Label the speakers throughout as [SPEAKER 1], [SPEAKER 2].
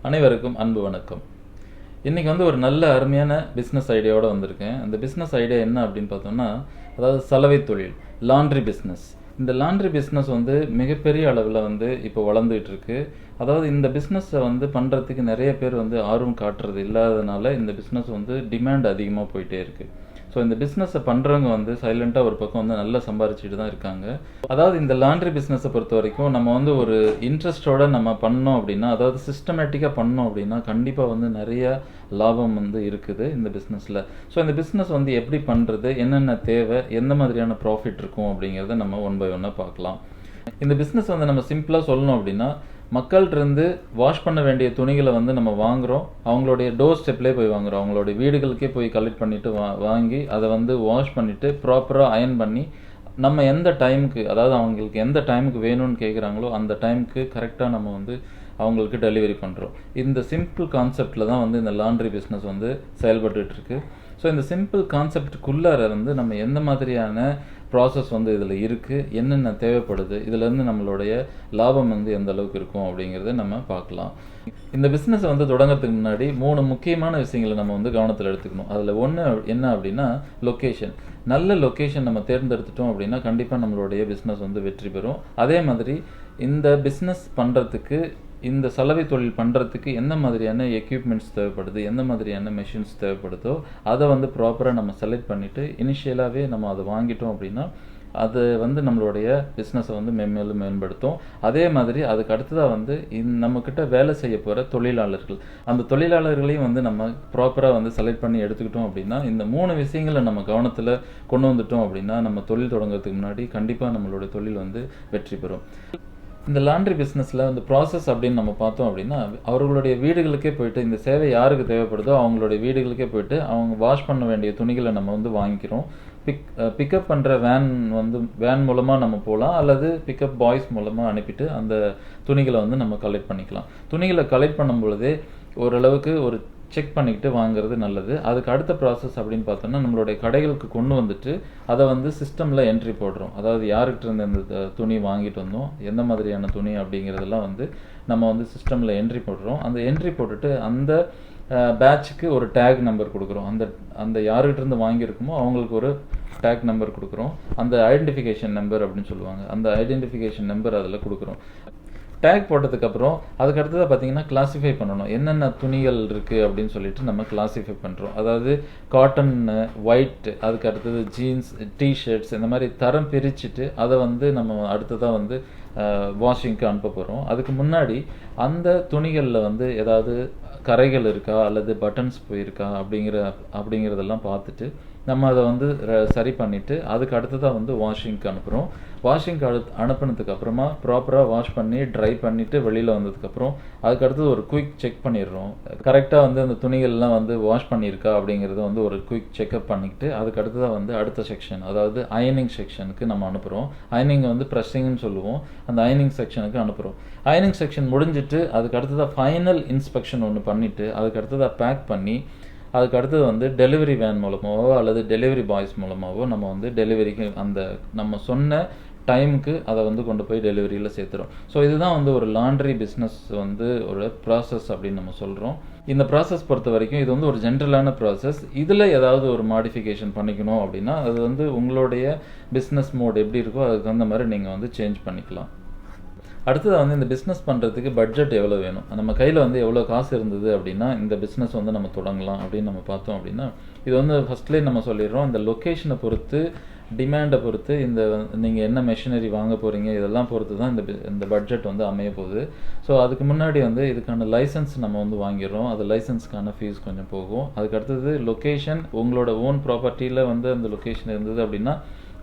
[SPEAKER 1] அனைவருக்கும் அன்பு வணக்கம். இன்றைக்கி ஒரு நல்ல அருமையான பிஸ்னஸ் ஐடியாவோடு வந்திருக்கேன். அந்த பிஸ்னஸ் ஐடியா என்ன அப்படின்னு பார்த்தோம்னா, அதாவது சலவை தொழில், லாண்ட்ரி பிஸ்னஸ். இந்த லாண்ட்ரி பிஸ்னஸ் மிகப்பெரிய அளவில் இப்போ வளர்ந்துகிட்டு இருக்கு. அதாவது இந்த பிஸ்னஸை பண்ணுறதுக்கு நிறைய பேர் ஆர்வம் காட்டுறது இல்லாததுனால இந்த பிஸ்னஸ் டிமாண்ட் அதிகமாக போயிட்டே இருக்குது. ஸோ இந்த பிஸ்னஸை பண்ணுறவங்க சைலண்ட்டாக ஒரு பக்கம் நல்லா சம்பாரிச்சிட்டு தான் இருக்காங்க. அதாவது இந்த லாண்ட்ரி பிஸ்னஸை பொறுத்த வரைக்கும் நம்ம ஒரு இன்ட்ரெஸ்டோடு நம்ம பண்ணோம் அப்படின்னா, அதாவது சிஸ்டமேட்டிக்காக பண்ணோம் அப்படின்னா கண்டிப்பாக நிறைய லாபம் இருக்குது இந்த பிஸ்னஸில். ஸோ இந்த பிஸ்னஸ் எப்படி பண்ணுறது, என்னென்ன தேவை, எந்த மாதிரியான ப்ராஃபிட் இருக்கும் அப்படிங்கிறத நம்ம ஒன் பை ஒன்னாக பார்க்கலாம். இந்த பிஸ்னஸ் நம்ம சிம்பிளாக சொல்லணும் அப்படின்னா, மக்கள்கிட்டருந்து வாஷ் பண்ண வேண்டிய துணிகளை நம்ம வாங்குகிறோம். அவங்களுடைய டோர் ஸ்டெப்லேயே போய் வாங்குகிறோம். அவங்களுடைய வீடுகளுக்கே போய் கலெக்ட் பண்ணிவிட்டு வாங்கி அதை வாஷ் பண்ணிவிட்டு ப்ராப்பராக அயர்ன் பண்ணி நம்ம எந்த டைமுக்கு, அதாவது அவங்களுக்கு எந்த டைமுக்கு வேணும்னு கேட்குறாங்களோ அந்த டைமுக்கு கரெக்டாக நம்ம அவங்களுக்கு டெலிவரி பண்ணுறோம். இந்த சிம்பிள் கான்செப்டில் தான் இந்த லாண்ட்ரி பிஸ்னஸ் செயல்பட்டுருக்கு. ஸோ இந்த சிம்பிள் கான்செப்டுக்குள்ளார நம்ம எந்த மாதிரியான ப்ராசஸ் இதில் இருக்குது, என்னென்ன தேவைப்படுது, இதிலேருந்து நம்மளுடைய லாபம் எந்த அளவுக்கு இருக்கும் அப்படிங்கிறத நம்ம பார்க்கலாம். இந்த பிஸ்னஸை தொடங்கிறதுக்கு முன்னாடி 3 முக்கியமான விஷயங்களை நம்ம கவனத்தில் எடுத்துக்கணும். அதில் ஒன்று என்ன அப்படின்னா லொக்கேஷன். நல்ல லொக்கேஷன் நம்ம தேர்ந்தெடுத்துட்டோம் அப்படின்னா கண்டிப்பாக நம்மளுடைய பிஸ்னஸ் வெற்றி பெறும். அதே மாதிரி இந்த பிஸ்னஸ் பண்ணுறதுக்கு, இந்த சலவை தொழில் பண்ணுறதுக்கு எந்த மாதிரியான எக்யூப்மெண்ட்ஸ் தேவைப்படுது, எந்த மாதிரியான மெஷின்ஸ் தேவைப்படுதோ அதை ப்ராப்பராக நம்ம செலக்ட் பண்ணிவிட்டு இனிஷியலாகவே நம்ம அதை வாங்கிட்டோம் அப்படின்னா அது நம்மளுடைய பிஸ்னஸை மென்மேலும் மேம்படுத்தும். அதே மாதிரி அதுக்கு அடுத்ததாக நம்மக்கிட்ட வேலை செய்ய போகிற தொழிலாளர்கள், அந்த தொழிலாளர்களையும் நம்ம ப்ராப்பராக செலக்ட் பண்ணி எடுத்துக்கிட்டோம் அப்படின்னா, இந்த 3 விஷயங்களை நம்ம கவனத்தில் கொண்டு வந்துட்டோம் அப்படின்னா நம்ம தொழில் தொடங்குறதுக்கு முன்னாடி கண்டிப்பாக நம்மளுடைய தொழில் வெற்றி பெறும். இந்த லாண்ட்ரி பிஸ்னஸில் இந்த ப்ராசஸ் அப்படின்னு நம்ம பார்த்தோம் அப்படின்னா, அவர்களுடைய வீடுகளுக்கே போய்ட்டு, இந்த சேவை யாருக்கு தேவைப்படுதோ அவங்களுடைய வீடுகளுக்கே போய்ட்டு அவங்க வாஷ் பண்ண வேண்டிய துணிகளை நம்ம வாங்கிக்கிறோம். பிக்கப் பண்ணுற வேன் மூலமாக நம்ம போகலாம், அல்லது பிக்கப் பாய்ஸ் மூலமாக அனுப்பிட்டு அந்த துணிகளை நம்ம கலெக்ட் பண்ணிக்கலாம். துணிகளை கலெக்ட் பண்ணும் பொழுதே ஓரளவுக்கு ஒரு செக் பண்ணிக்கிட்டு வாங்குறது நல்லது. அதுக்கு அடுத்த ப்ராசஸ் அப்படின்னு பார்த்தோம்னா, நம்மளுடைய கடைகளுக்கு கொண்டு வந்துட்டு அதை சிஸ்டமில் என்ட்ரி போடுறோம். அதாவது யார்கிட்ட இருந்து இந்த துணி வாங்கிட்டு வந்தோம், எந்த மாதிரியான துணி அப்படிங்கிறதெல்லாம் நம்ம சிஸ்டமில் என்ட்ரி போடுறோம். அந்த என்ட்ரி போட்டுட்டு அந்த பேட்சுக்கு ஒரு டேக் நம்பர் கொடுக்குறோம். அந்த யார்கிட்ட இருந்து வாங்கியிருக்குமோ அவங்களுக்கு ஒரு டேக் நம்பர் கொடுக்குறோம். அந்த ஐடென்டிஃபிகேஷன் நம்பர் அப்படின்னு சொல்லுவாங்க. அந்த ஐடென்டிஃபிகேஷன் நம்பர் அதில் கொடுக்குறோம். டேக் போட்டதுக்கப்புறம் அதுக்கு அடுத்ததாக பார்த்தீங்கன்னா கிளாஸிஃபை பண்ணணும். என்னென்ன துணிகள் இருக்குது அப்படின்னு சொல்லிட்டு நம்ம கிளாஸிஃபை பண்ணுறோம். அதாவது காட்டன், ஒயிட், அதுக்கு அடுத்தது ஜீன்ஸ், டிஷர்ட்ஸ், இந்த மாதிரி தரம் பிரிச்சுட்டு அதை நம்ம அடுத்ததாக வாஷிங்க்கு அனுப்ப போகிறோம். அதுக்கு முன்னாடி அந்த துணிகளில் ஏதாவது கரைகள் இருக்கா அல்லது பட்டன்ஸ் போயிருக்கா அப்படிங்கிறதெல்லாம் பார்த்துட்டு நம்ம அதை சரி பண்ணிவிட்டு அதுக்கு அடுத்ததாக வாஷிங்க்கு அனுப்புகிறோம். வாஷிங்க்கு அனுப்புனதுக்கு அப்புறமா ப்ராப்பராக வாஷ் பண்ணி ட்ரை பண்ணிவிட்டு வெளியில் வந்ததுக்கப்புறம் அதுக்கு அடுத்தது ஒரு குயிக் செக் பண்ணிடுறோம். கரெக்டாக அந்த துணிகள்லாம் வாஷ் பண்ணியிருக்கா அப்படிங்கிறத ஒரு குயிக் செக்அப் பண்ணிக்கிட்டு அதுக்கு அடுத்ததாக அடுத்த செக்ஷன், அதாவது அயனிங் செக்ஷனுக்கு நம்ம அனுப்புகிறோம். அயனிங் ப்ரெஸ்ஸிங்னு சொல்லுவோம். அந்த அயனிங் செக்ஷனுக்கு அனுப்புகிறோம். அயனிங் செக்ஷன் முடிஞ்சிட்டு அதுக்கு அடுத்ததாக ஃபைனல் இன்ஸ்பெக்ஷன் ஒன்று பண்ணிவிட்டு அதுக்கு அடுத்ததாக பேக் பண்ணி அதுக்கு அடுத்தது டெலிவரி வேன் மூலமாகவோ அல்லது டெலிவரி பாய்ஸ் மூலமாகவோ நம்ம டெலிவரிக்கு அந்த நம்ம சொன்ன டைமுக்கு அதை கொண்டு போய் டெலிவரியில் சேர்த்துறோம். ஸோ இதுதான் ஒரு லாண்ட்ரி பிஸ்னஸ் ஒரு ப்ராசஸ் அப்படின்னு நம்ம சொல்கிறோம். இந்த ப்ராசஸ் பொறுத்த வரைக்கும் இது ஒரு ஜென்ரலான ப்ராசஸ். இதில் ஏதாவது ஒரு மாடிஃபிகேஷன் பண்ணிக்கணும் அப்படின்னா அது உங்களுடைய பிஸ்னஸ் மோட் எப்படி இருக்கோ அதுக்கு தகுந்த மாதிரி நீங்கள் சேஞ்ச் பண்ணிக்கலாம். அடுத்தது இந்த பிஸ்னஸ் பண்ணுறதுக்கு பட்ஜெட் எவ்வளோ வேணும், நம்ம கையில் எவ்வளோ காசு இருந்தது அப்படின்னா இந்த பிஸ்னஸ் நம்ம தொடங்கலாம் அப்படின்னு நம்ம பார்த்தோம் அப்படின்னா, இது ஃபஸ்ட்லேயே நம்ம சொல்லிடுறோம். இந்த லொக்கேஷனை பொறுத்து, டிமாண்டை பொறுத்து, நீங்கள் என்ன மெஷினரி வாங்க போகிறீங்க இதெல்லாம் பொறுத்து தான் இந்த பட்ஜெட் அமைய போகுது. ஸோ அதுக்கு முன்னாடி இதுக்கான லைசன்ஸ் நம்ம வாங்கிடுறோம். அது லைசன்ஸ்க்கான ஃபீஸ் கொஞ்சம் போகும். அதுக்கு அடுத்தது லொக்கேஷன், உங்களோட ஓன் ப்ராப்பர்ட்டியில் அந்த லொக்கேஷன் இருந்தது அப்படின்னா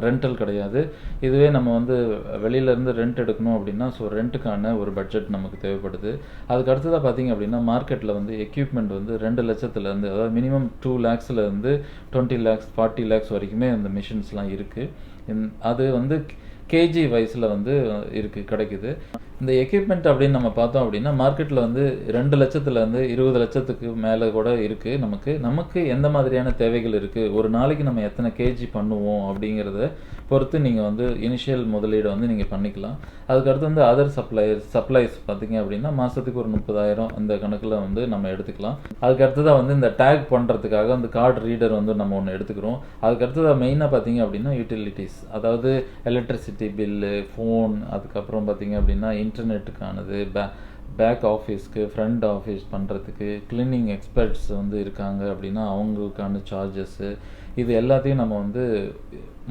[SPEAKER 1] ரெண்டல் கிடையாது. இதுவே நம்ம வெளியிலேருந்து ரெண்ட் எடுக்கணும் அப்படின்னா ஸோ ரெண்ட்டுக்கான ஒரு பட்ஜெட் நமக்கு தேவைப்படுது. அதுக்கு அடுத்ததாக பார்த்தீங்க அப்படின்னா மார்க்கெட்டில் எக்யூப்மெண்ட் 2 லட்சத்துலேருந்து, அதாவது மினிமம் 2 lakhsலேருந்து 20 lakhs 40 lakhs வரைக்குமே அந்த மிஷின்ஸ்லாம் இருக்குது. அது கேஜி வைஸில் இருக்குது, கிடைக்குது. இந்த எக்யூப்மெண்ட் அப்படின்னு நம்ம பார்த்தோம் அப்படின்னா மார்க்கெட்டில் வந்து 2 லட்சத்துலேருந்து 20 லட்சத்துக்கு மேலே கூட இருக்குது. நமக்கு எந்த மாதிரியான தேவைகள் இருக்குது, ஒரு நாளைக்கு நம்ம எத்தனை கேஜி பண்ணுவோம் அப்படிங்கிறத பொறுத்து நீங்கள் வந்து இனிஷியல் முதலீடு வந்து நீங்கள் பண்ணிக்கலாம். அதுக்கடுத்து வந்து அதர் சப்ளைஸ் பார்த்தீங்க அப்படின்னா மாதத்துக்கு ஒரு 30,000 அந்த கணக்கில் வந்து நம்ம எடுத்துக்கலாம். அதுக்கடுத்ததாக வந்து இந்த டேக் பண்ணுறதுக்காக வந்து கார்டு ரீடர் வந்து நம்ம ஒன்று எடுத்துக்கிறோம். அதுக்கடுத்ததாக மெயினாக பார்த்தீங்க அப்படின்னா யூட்டிலிட்டிஸ், அதாவது எலக்ட்ரிசிட்டி பில்லு, ஃபோன், அதுக்கப்புறம் பார்த்தீங்க அப்படின்னா இன்டர்நெட்டுக்கானது, பேக் ஆஃபீஸ்க்கு, ஃப்ரண்ட் ஆஃபீஸ் பண்ணுறதுக்கு, கிளீனிங் எக்ஸ்பர்ட்ஸ் வந்து இருக்காங்க அப்படின்னா அவங்களுக்கான சார்ஜஸ்ஸு, இது எல்லாத்தையும் நம்ம வந்து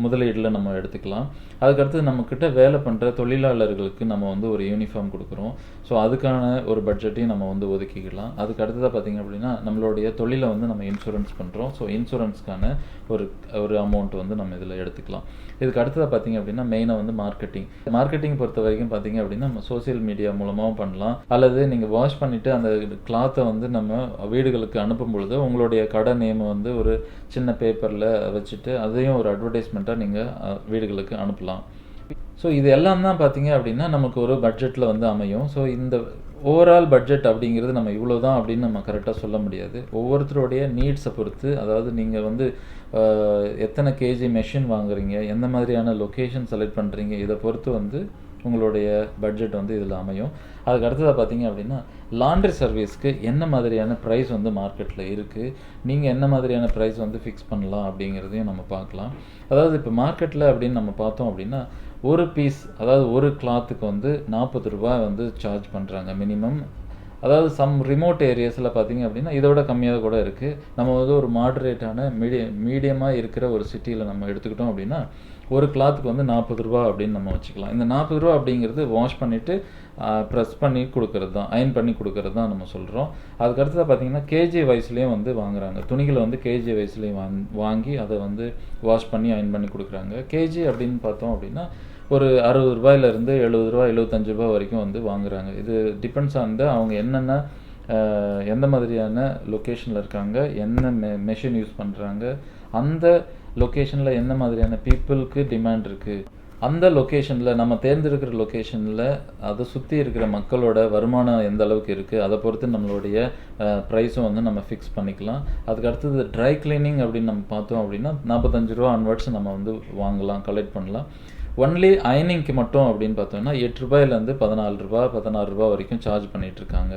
[SPEAKER 1] முதலீடில் நம்ம எடுத்துக்கலாம். அதுக்கடுத்து நம்மக்கிட்ட வேலை பண்ணுற தொழிலாளர்களுக்கு நம்ம வந்து ஒரு யூனிஃபார்ம் கொடுக்குறோம். ஸோ அதுக்கான ஒரு பட்ஜெட்டையும் நம்ம வந்து ஒதுக்கிக்கலாம். அதுக்கு அடுத்ததாக பார்த்திங்க அப்படின்னா நம்மளுடைய தொழிலை வந்து நம்ம இன்சூரன்ஸ் பண்ணுறோம். ஸோ இன்சூரன்ஸ்க்கான ஒரு அமௌண்ட் வந்து நம்ம இதில் எடுத்துக்கலாம். இதுக்கு அடுத்ததாக பார்த்திங்க அப்படின்னா மெயினாக வந்து மார்க்கெட்டிங் பொறுத்த வரைக்கும் பார்த்திங்க அப்படின்னா நம்ம சோசியல் மீடியா மூலமாகவும் பண்ணலாம். அல்லது நீங்கள் வாஷ் பண்ணிவிட்டு அந்த கிளாத்தை வந்து நம்ம வீடுகளுக்கு அனுப்பும் பொழுது உங்களுடைய கடை நேம் வந்து ஒரு சின்ன பேப்பரில் வச்சுட்டு அதையும் ஒரு அட்வர்டைஸ்மெண்ட்டாக நீங்கள் வீடுகளுக்கு அனுப்பலாம். ஸோ இது எல்லாம் தான் பார்த்தீங்க அப்படின்னா நமக்கு ஒரு பட்ஜெட்டில் வந்து அமையும். ஸோ இந்த ஓவரால் பட்ஜெட் அப்படிங்கிறது நம்ம இவ்வளோ தான் அப்படின்னு நம்ம கரெக்டாக சொல்ல முடியாது. ஒவ்வொருத்தருடைய நீட்ஸை பொறுத்து, அதாவது நீங்கள் வந்து எத்தனை கேஜி மெஷின் வாங்குறீங்க, எந்த மாதிரியான லொக்கேஷன் செலக்ட் பண்ணுறீங்க, இதை பொறுத்து வந்து உங்களுடைய பட்ஜெட் வந்து இதில் அமையும். அதுக்கு அடுத்ததாக பார்த்தீங்க அப்படின்னா லாண்ட்ரி சர்வீஸ்க்கு என்ன மாதிரியான ப்ரைஸ் வந்து மார்க்கெட்டில் இருக்குது, நீங்கள் என்ன மாதிரியான ப்ரைஸ் வந்து ஃபிக்ஸ் பண்ணலாம் அப்படிங்கிறதையும் நம்ம பார்க்கலாம். அதாவது இப்போ மார்க்கெட்டில் அப்படின்னு நம்ம பார்த்தோம் அப்படின்னா ஒரு பீஸ், அதாவது ஒரு கிளாத்துக்கு வந்து 40 ரூபாய் வந்து சார்ஜ் பண்ணுறாங்க மினிமம். அதாவது சம் ரிமோட் ஏரியாஸில் பார்த்தீங்க அப்படின்னா இதோட கம்மியாக கூட இருக்குது. நம்ம வந்து ஒரு மாடரேட்டான மீடியமாக இருக்கிற ஒரு சிட்டியில் நம்ம எடுத்துக்கிட்டோம் அப்படின்னா ஒரு கிளாத்துக்கு வந்து 40 ரூபா அப்படின்னு நம்ம வச்சுக்கலாம். இந்த 40 ரூபா அப்படிங்கிறது வாஷ் பண்ணிவிட்டு ப்ரெஸ் பண்ணி கொடுக்கறது தான், அயன் பண்ணி கொடுக்கறது தான் நம்ம சொல்கிறோம். அதுக்கடுத்ததாக பார்த்தீங்கன்னா கேஜி வைஸ்லேயும் வந்து வாங்குறாங்க. துணிகளை வந்து கேஜி வைஸ்லேயும் வாங்கி அதை வந்து வாஷ் பண்ணி அயன் பண்ணி கொடுக்குறாங்க. கேஜி அப்படின்னு பார்த்தோம் அப்படின்னா ஒரு 60 ரூபாயிலேருந்து 70 ரூபா 75 ரூபா வரைக்கும் வந்து வாங்குறாங்க. இது டிபெண்ட்ஸ் ஆன் அவங்க என்னென்ன எந்த மாதிரியான லொக்கேஷனில் இருக்காங்க, என்ன மெஷின் யூஸ் பண்ணுறாங்க, அந்த லொக்கேஷனில் என்ன மாதிரியான பீப்புளுக்கு டிமாண்ட் இருக்குது, அந்த லொக்கேஷனில் நம்ம தேர்ந்தெடுக்கிற லொக்கேஷனில் அதை சுற்றி இருக்கிற மக்களோட வருமானம் எந்த அளவுக்கு இருக்குது, அதை பொறுத்து நம்மளுடைய ப்ரைஸும் வந்து நம்ம ஃபிக்ஸ் பண்ணிக்கலாம். அதுக்கு அடுத்தது ட்ரை கிளீனிங் அப்படின்னு நம்ம பார்த்தோம் அப்படின்னா 45 ரூபா அன்வர்ட்ஸ் நம்ம வந்து வாங்கலாம், கலெக்ட் பண்ணலாம். ஒன்லி அயனிங்க்கு மட்டும் அப்படின்னு பார்த்தோம்னா 8 ரூபாயிலேருந்து 16 ரூபா வரைக்கும் சார்ஜ் பண்ணிகிட்ருக்காங்க.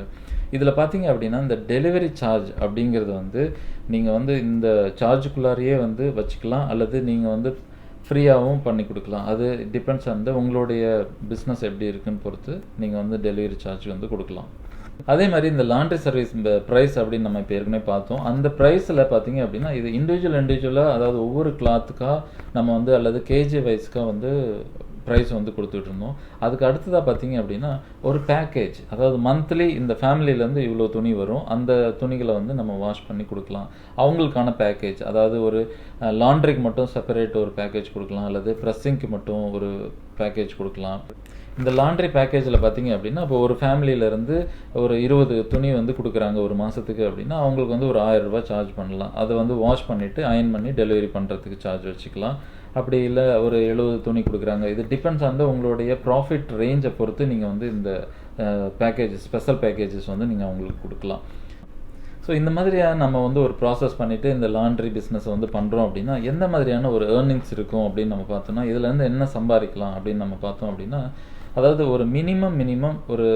[SPEAKER 1] இதில் பார்த்தீங்க அப்படின்னா இந்த டெலிவரி சார்ஜ் அப்படிங்கிறது வந்து நீங்கள் வந்து இந்த சார்ஜுக்குள்ளாரையே வந்து வச்சுக்கலாம், அல்லது நீங்கள் வந்து ஃப்ரீயாகவும் பண்ணி கொடுக்கலாம். அது டிபெண்ட்ஸ் ஆன் உங்களுடைய பிஸ்னஸ் எப்படி இருக்குன்னு பொறுத்து நீங்கள் வந்து டெலிவரி சார்ஜ் வந்து கொடுக்கலாம். அதே மாதிரி இந்த லாண்ட்ரி சர்வீஸ் ப்ரைஸ் அப்படின்னு நம்ம இப்போ ஏற்கனவே பார்த்தோம். அந்த ப்ரைஸில் பார்த்தீங்க அப்படின்னா இது இண்டிவிஜுவலாக, அதாவது ஒவ்வொரு கிளாத்துக்காக நம்ம வந்து அல்லது கேஜி வைஸ்க்காக வந்து ப்ரைஸ் வந்து கொடுத்துட்டு இருந்தோம். அதுக்கு அடுத்ததாக பார்த்தீங்க அப்படின்னா ஒரு பேக்கேஜ், அதாவது மந்த்லி இந்த ஃபேமிலியிலேருந்து இவ்வளோ துணி வரும், அந்த துணிகளை வந்து நம்ம வாஷ் பண்ணி கொடுக்கலாம். அவங்களுக்கான பேக்கேஜ், அதாவது ஒரு லாண்ட்ரிக்கு மட்டும் செப்பரேட் ஒரு பேக்கேஜ் கொடுக்கலாம், அல்லது ப்ரெஸ்ஸிங்க்கு மட்டும் ஒரு பேக்கேஜ் கொடுக்கலாம். இந்த லாண்ட்ரி பேக்கேஜில் பார்த்தீங்க அப்படின்னா இப்போ ஒரு ஃபேமிலியிலேருந்து ஒரு 20 துணி வந்து கொடுக்குறாங்க ஒரு மாதத்துக்கு அப்படின்னா அவங்களுக்கு வந்து ஒரு 1000 ரூபாய் சார்ஜ் பண்ணலாம். அதை வந்து வாஷ் பண்ணிவிட்டு அயன் பண்ணி டெலிவரி பண்ணுறதுக்கு சார்ஜ் வச்சுக்கலாம். அப்படி இல்லை ஒரு 70 துணி கொடுக்குறாங்க. இது டிபெண்ட்ஸ் ஆன் உங்களுடைய ப்ராஃபிட் ரேஞ்சை பொறுத்து நீங்கள் வந்து இந்த பேக்கேஜஸ், ஸ்பெஷல் பேக்கேஜஸ் வந்து நீங்கள் அவங்களுக்கு கொடுக்கலாம். ஸோ இந்த மாதிரியாக நம்ம வந்து ஒரு ப்ராசஸ் பண்ணிவிட்டு இந்த லாண்ட்ரி பிஸ்னஸ் வந்து பண்ணுறோம் அப்படின்னா எந்த மாதிரியான ஒரு ஏர்னிங்ஸ் இருக்கும் அப்படின்னு நம்ம பார்த்தோம்னா இதுலேருந்து என்ன சம்பாதிக்கலாம் அப்படின்னு நம்ம பார்த்தோம் அப்படின்னா, அதாவது ஒரு மினிமம் ஒரு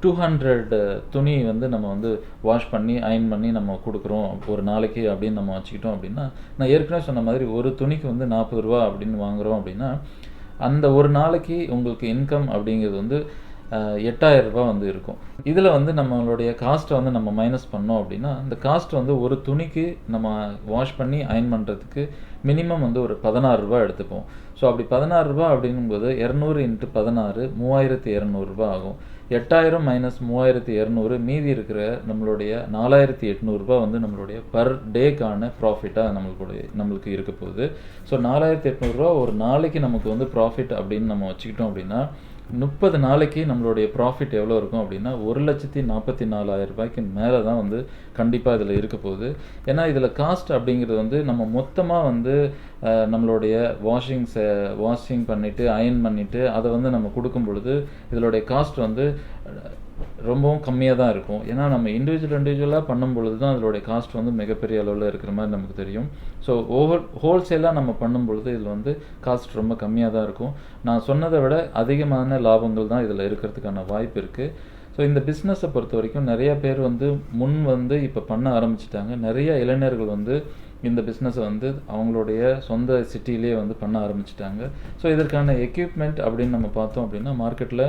[SPEAKER 1] 200 துணி வந்து நம்ம வந்து வாஷ் பண்ணி அயன் பண்ணி நம்ம கொடுக்குறோம் ஒரு நாளைக்கு அப்படின்னு நம்ம வச்சுக்கிட்டோம் அப்படின்னா, நான் ஏற்கனவே சொன்ன மாதிரி ஒரு துணிக்கு வந்து 40 ரூபா அப்படின்னு வாங்குகிறோம் அப்படின்னா அந்த ஒரு நாளைக்கு உங்களுக்கு இன்கம் அப்படிங்கிறது வந்து 8000 ரூபா வந்து இருக்கும். இதில் வந்து நம்மளுடைய காஸ்ட்டை வந்து நம்ம மைனஸ் பண்ணோம் அப்படின்னா அந்த காஸ்ட் வந்து ஒரு துணிக்கு நம்ம வாஷ் பண்ணி அயன் பண்ணுறதுக்கு மினிமம் வந்து ஒரு 16 ரூபா எடுத்துப்போம். ஸோ அப்படி 16 ரூபா அப்படிங்கும்போது 200 × 16 3200 ரூபா ஆகும். 8000 மைனஸ் 3200 மீதி இருக்கிற நம்மளுடைய 4800 ரூபா வந்து நம்மளுடைய பர் டேக்கான ப்ராஃபிட்டாக நம்மளுக்கு இருக்க போகுது. ஸோ 4800 ரூபா ஒரு நாளைக்கு நமக்கு வந்து ப்ராஃபிட் அப்படின்னு நம்ம வச்சுக்கிட்டோம் அப்படின்னா 30 நாளைக்கு நம்மளுடைய ப்ராஃபிட் எவ்வளோ இருக்கும் அப்படின்னா 1,44,000 ரூபாய்க்கு மேலே தான் வந்து கண்டிப்பாக இதில் இருக்க போகுது. ஏன்னா இதில் காஸ்ட் அப்படிங்கிறது வந்து நம்ம மொத்தமாக வந்து நம்மளுடைய வாஷிங் பண்ணிவிட்டு அயர்ன் பண்ணிவிட்டு அதை வந்து நம்ம கொடுக்கும் பொழுது இதனுடைய காஸ்ட் வந்து ரொம்பவும் கம்மியாக தான் இருக்கும். ஏன்னா நம்ம இண்டிவிஜுவலாக பண்ணும் பொழுது தான் அதனுடைய காஸ்ட் வந்து மிகப்பெரிய அளவில் இருக்கிற மாதிரி நமக்கு தெரியும். ஸோ ஹோல்சேலாக நம்ம பண்ணும் பொழுது இதில் வந்து காஸ்ட் ரொம்ப கம்மியாக தான் இருக்கும். நான் சொன்னதை விட அதிகமான லாபங்கள் தான் இதில் இருக்கிறதுக்கான வாய்ப்பு இருக்குது. ஸோ இந்த பிஸ்னஸை பொறுத்த வரைக்கும் நிறைய பேர் வந்து இப்போ பண்ண ஆரம்பிச்சிட்டாங்க. நிறைய இளைஞர்கள் வந்து இந்த பிஸ்னஸை வந்து அவங்களுடைய சொந்த சிட்டியிலே வந்து பண்ண ஆரம்பிச்சிட்டாங்க. ஸோ இதற்கான எக்யூப்மெண்ட் அப்படின்னு நம்ம பார்த்தோம் அப்படின்னா மார்க்கெட்டில்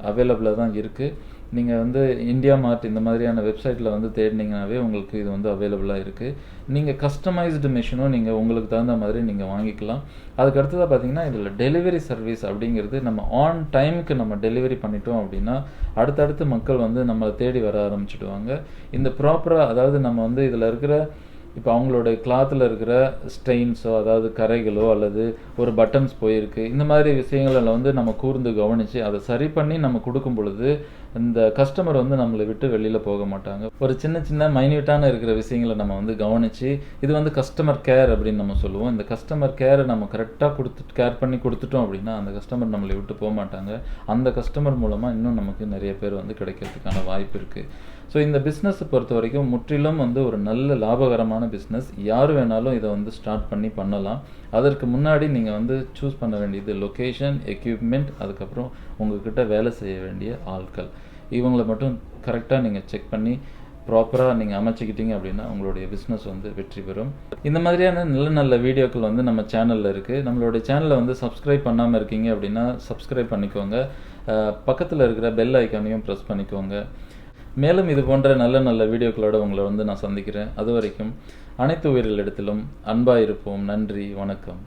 [SPEAKER 1] அவைலபிளாக தான் இருக்குது. நீங்கள் வந்து இந்தியா மார்ட் இந்த மாதிரியான வெப்சைட்டில் வந்து தேடினீங்கன்னாவே உங்களுக்கு இது வந்து அவைலபிளாக இருக்குது. நீங்கள் கஸ்டமைஸ்டு மிஷினும் நீங்கள் உங்களுக்கு தகுந்த மாதிரி நீங்கள் வாங்கிக்கலாம். அதுக்கு அடுத்ததாக பார்த்தீங்கன்னா இதில் டெலிவரி சர்வீஸ் அப்படிங்கிறது நம்ம ஆன் டைமுக்கு நம்ம டெலிவரி பண்ணிட்டோம் அப்படின்னா அடுத்தடுத்து மக்கள் வந்து நம்மளை தேடி வர ஆரம்பிச்சிடுவாங்க. இந்த ப்ராப்பராக அதாவது நம்ம வந்து இதில் இருக்கிற இப்போ அவங்களுடைய கிளாத்தில் இருக்கிற ஸ்டெயின்ஸோ அதாவது கரைகளோ அல்லது ஒரு பட்டன்ஸ் போயிருக்கு இந்த மாதிரி விஷயங்களில் வந்து நம்ம கூர்ந்து கவனித்து அதை சரி பண்ணி நம்ம கொடுக்கும் பொழுது இந்த கஸ்டமர் வந்து நம்மளை விட்டு வெளியில் போக மாட்டாங்க. ஒரு சின்ன மைன்யூட்டான இருக்கிற விஷயங்களை நம்ம வந்து கவனித்து இது வந்து கஸ்டமர் கேர் அப்படின்னு நம்ம சொல்லுவோம். இந்த கஸ்டமர் கேரை நம்ம கரெக்டாக கேர் பண்ணி கொடுத்துட்டோம் அப்படின்னா அந்த கஸ்டமர் நம்மளை விட்டு போக மாட்டாங்க. அந்த கஸ்டமர் மூலமாக இன்னும் நமக்கு நிறைய பேர் வந்து கிடைக்கிறதுக்கான வாய்ப்பு இருக்குது. ஸோ இந்த பிஸ்னஸை பொறுத்த வரைக்கும் முற்றிலும் வந்து ஒரு நல்ல லாபகரமான பிஸ்னஸ். யார் வேணாலும் இதை வந்து ஸ்டார்ட் பண்ணலாம். அதற்கு முன்னாடி நீங்கள் வந்து சூஸ் பண்ண வேண்டியது லொக்கேஷன், எக்யூப்மெண்ட், அதுக்கப்புறம் உங்கள்கிட்ட வேலை செய்ய வேண்டிய ஆட்கள். இவங்களை மட்டும் கரெக்டாக நீங்கள் செக் பண்ணி ப்ராப்பராக நீங்கள் அமைச்சிக்கிட்டீங்க அப்படின்னா உங்களுடைய பிஸ்னஸ் வந்து வெற்றி பெறும். இந்த மாதிரியான நல்ல வீடியோக்கள் வந்து நம்ம சேனலில் இருக்குது. நம்மளுடைய சேனலை வந்து சப்ஸ்கிரைப் பண்ணாமல் இருக்கீங்க அப்படின்னா சப்ஸ்கிரைப் பண்ணிக்கோங்க. பக்கத்தில் இருக்கிற பெல் ஐக்கானையும் ப்ரெஸ் பண்ணிக்கோங்க. மேலும் இது போன்ற நல்ல வீடியோக்களோடு உங்களை வந்து நான் சந்திக்கிறேன். அது வரைக்கும் அனைத்து உயிரில் இடத்திலும் அன்பாக இருப்போம். நன்றி, வணக்கம்.